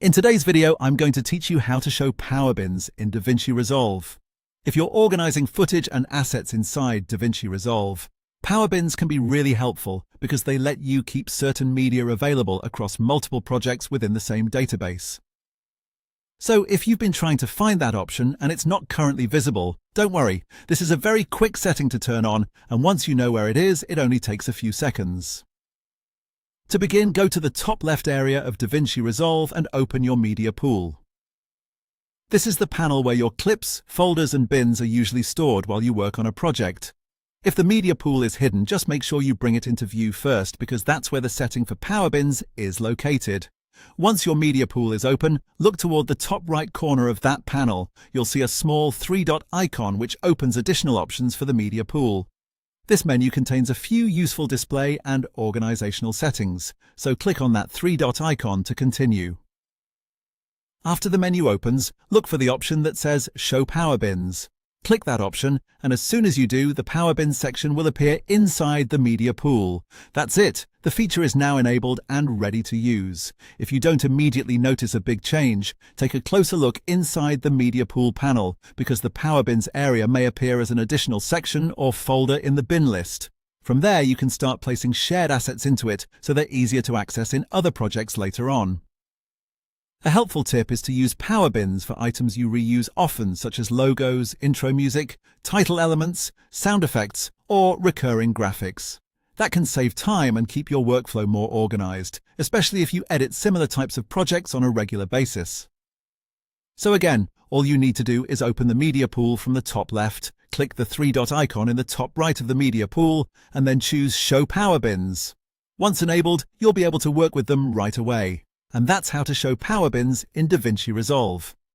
In today's video, I'm going to teach you how to show power bins in DaVinci Resolve. If you're organizing footage and assets inside DaVinci Resolve, power bins can be really helpful because they let you keep certain media available across multiple projects within the same database. So if you've been trying to find that option and it's not currently visible, don't worry. This is a very quick setting to turn on, and once you know where it is, it only takes a few seconds. To begin, go to the top left area of DaVinci Resolve and open your media pool. This is the panel where your clips, folders and bins are usually stored while you work on a project. If the media pool is hidden, just make sure you bring it into view first because that's where the setting for power bins is located. Once your media pool is open, look toward the top right corner of that panel. You'll see a small three-dot icon which opens additional options for the media pool. This menu contains a few useful display and organizational settings, so click on that three-dot icon to continue. After the menu opens, look for the option that says Show Power Bins. Click that option, and as soon as you do, the Power Bins section will appear inside the media pool. That's it. The feature is now enabled and ready to use. If you don't immediately notice a big change, take a closer look inside the media pool panel, because the Power Bins area may appear as an additional section or folder in the bin list. From there, you can start placing shared assets into it so they're easier to access in other projects later on. A helpful tip is to use power bins for items you reuse often, such as logos, intro music, title elements, sound effects, or recurring graphics. That can save time and keep your workflow more organized, especially if you edit similar types of projects on a regular basis. So again, all you need to do is open the media pool from the top left, click the three-dot icon in the top right of the media pool, and then choose Show Power Bins. Once enabled, you'll be able to work with them right away. And that's how to show power bins in DaVinci Resolve.